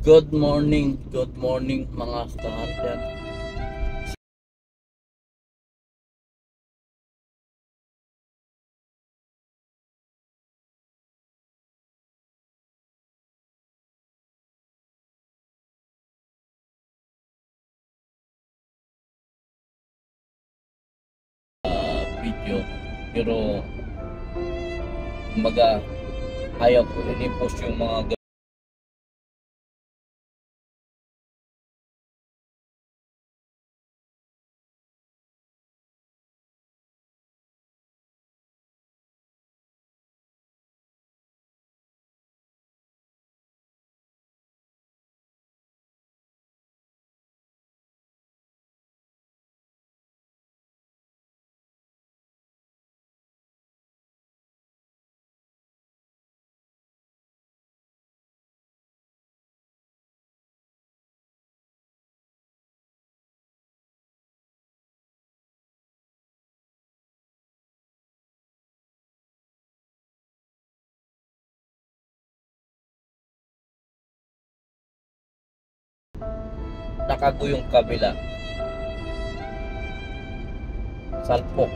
Good morning mga ka-hunter. Video. Pero, kumbaga, ayaw ko rin i-post yung mga nakago yung kabila. Salpok.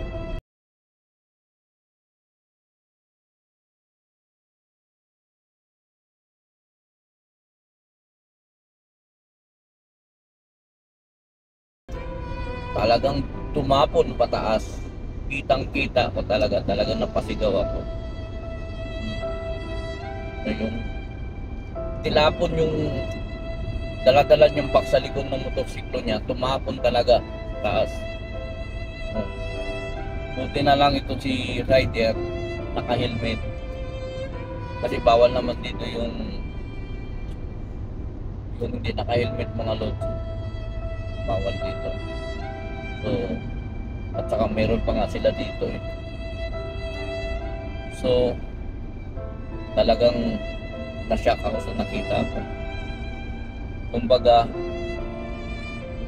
Talagang tumapon pataas. Kitang-kita ko talagang napasigaw ako. So, yung tilapon yung dala-dala niyang bag sa likod ng motorsiklo niya, tumapon talaga taas. Buti na lang ito si rider naka-helmet. Kasi bawal naman dito yung hindi naka-helmet mga lods. Bawal dito. So, at saka meron pa nga sila dito eh. So, talagang na-shock ako sa nakita ko. Kumbaga,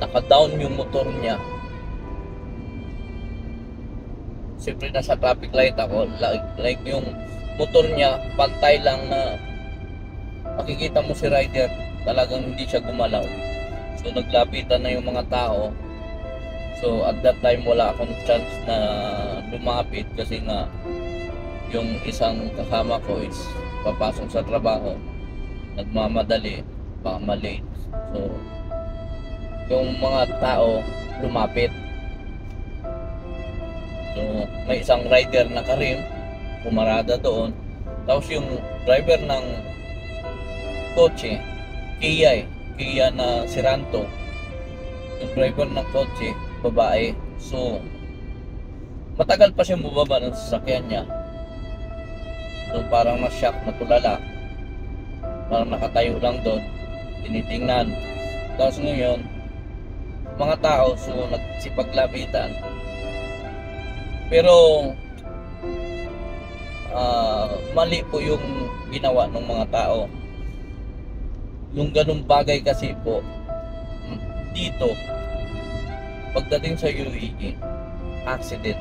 naka-down yung motor niya. Siyempre nasa traffic light ako, like yung motor niya, pantay lang na makikita mo si rider, talagang hindi siya gumalaw. So, naglapitan na yung mga tao. So, at that time, wala akong chance na lumapit kasi nga yung isang kasama ko is papasok sa trabaho, nagmamadali, baka malate. So, yung mga tao lumapit. So, may isang rider na karim, pumarada doon. Tapos yung driver ng kotse, Kia na Siranto, yung driver ng kotse, babae. So, matagal pa siya bumaba ng sasakyan niya. So, parang na-shock, natulala. Parang nakatayo lang doon, tinitingnan. Tapos ngayon, mga tao, so nagsipaglapitan. Pero, mali po yung ginawa ng mga tao. Yung ganung bagay kasi po, dito, pagdating sa UAE, accident,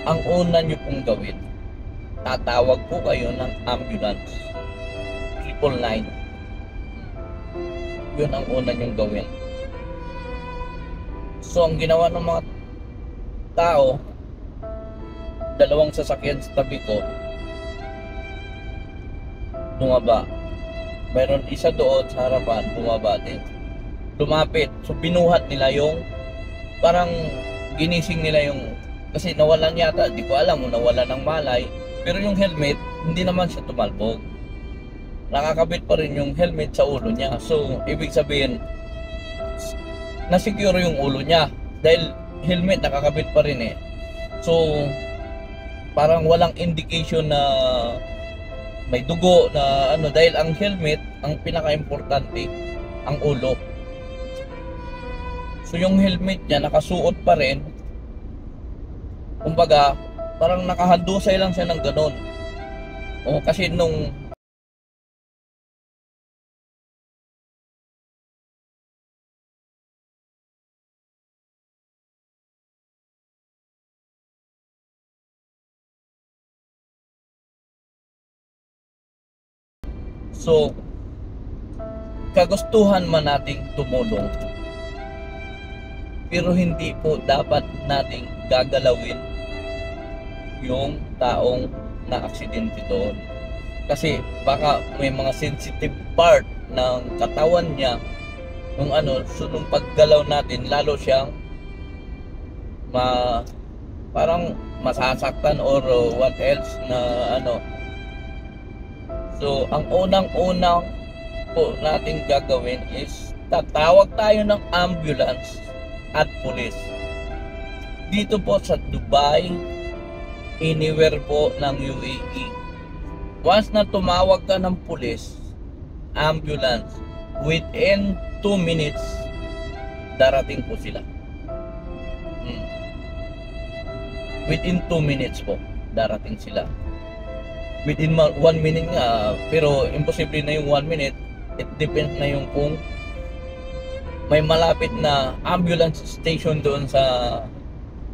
ang una nyo pong gawin, tatawag po kayo ng ambulance, 999. Yun ang una nyong gawin. So, ang ginawa ng mga tao, dalawang sasakyan sa tabi ko, bumaba. Mayroon isa doon sa harapan, bumaba din. Lumapit. So, binuhat nila yung, parang ginising nila yung, kasi nawalan yata, di ko alam kung nawalan ng malay. Pero yung helmet, hindi naman siya tumalbog. Nakakabit pa rin yung helmet sa ulo niya. So, ibig sabihin, na-secure yung ulo niya. Dahil helmet nakakabit pa rin eh. So, parang walang indication na may dugo na ano, dahil ang helmet, ang pinaka-importante, ang ulo. So, yung helmet niya, nakasuot pa rin. Kumbaga, parang nakahandusay lang siya ng ganun. O, kasi nung so, kagustuhan man nating tumulong, pero hindi po dapat nating gagalawin yung taong na-aksidente doon. Kasi baka may mga sensitive part ng katawan niya, nung so nung paggalaw natin, lalo siyang parang masasaktan or what else na So, ang unang-unang po natin gagawin is tatawag tayo ng ambulance at police. Dito po sa Dubai, anywhere po ng UAE. Once na tumawag ka ng police, ambulance, within 2 minutes, darating po sila. Within 2 minutes po, darating sila. Within 1 minute nga, pero imposible na yung 1 minute. It depends na yung kung may malapit na ambulance station doon sa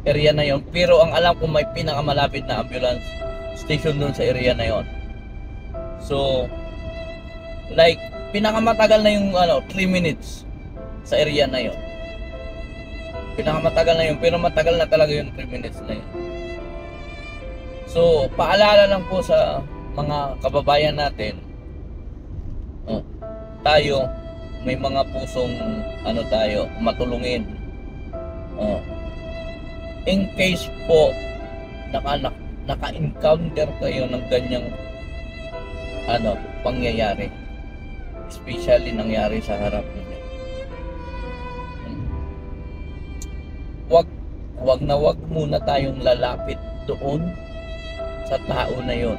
area na yon. Pero ang alam ko may pinakamalapit na ambulance station doon sa area na yon. So, like, pinakamatagal na yung 3 minutes sa area na yon. Pinakamatagal na yun, pero matagal na talaga yung 3 minutes na yun. So, paalala lang po sa mga kababayan natin, tayo, may mga pusong tayo, matulungin. In case po naka-encounter kayo ng ganyang pangyayari, especially nangyari sa harap niyo, wag muna tayong lalapit doon sa tao na yon.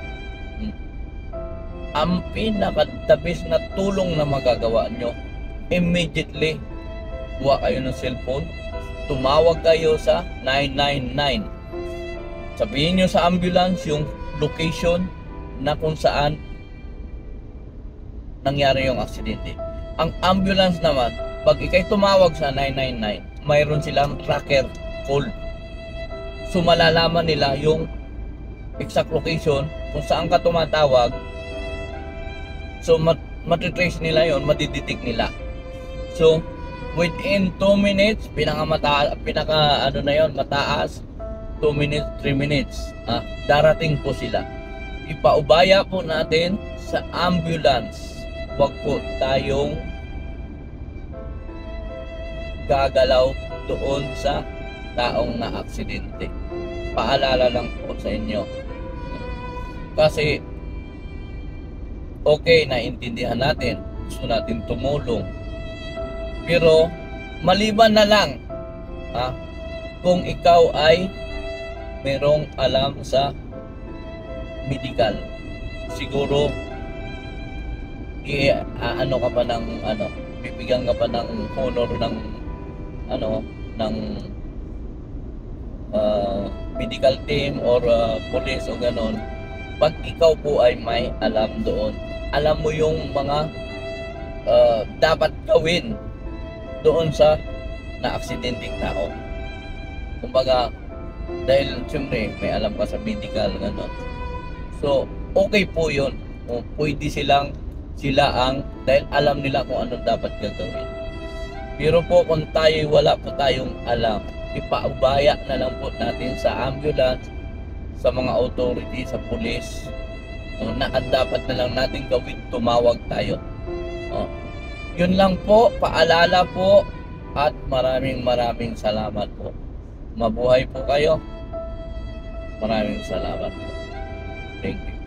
Ang pinakadabis na tulong na magagawa nyo, immediately kuha kayo ng cellphone, tumawag kayo sa 999. Sabihin nyo sa ambulance yung location na kung saan nangyari yung aksidente. Ang ambulance naman, pag ikay tumawag sa 999, mayroon silang tracker code. So malalaman nila yung exact location kung saan ka tumatawag. So matitrace nila yon, madidetect nila. So within 2 minutes, mataas 2 minutes, 3 minutes, darating po sila. Ipaubaya po natin sa ambulance. Huwag po tayong gagalaw doon sa taong na-aksidente. Paalala lang po sa inyo. Kasi okay, naintindihan natin, gusto natin tumulong, pero maliban na lang kung ikaw ay merong alam sa medical, siguro ka pa ng bibigyan ka pa ng honor ng medical team or police o ganon. Pag ikaw po ay may alam doon, alam mo yung mga dapat gawin doon sa na-aksidenteng tao. Kumbaga, dahil siyempre may alam ka sa medical, gano'n. So, okay po yun. Pwede sila dahil alam nila kung anong dapat gagawin. Pero po kung tayo wala po tayong alam, ipaubaya na lang po natin sa ambulance, sa mga authority, sa police, na dapat na lang natin gawin, tumawag tayo. Yun lang po, paalala po, at maraming salamat po. Mabuhay po kayo. Maraming salamat po. Thank you.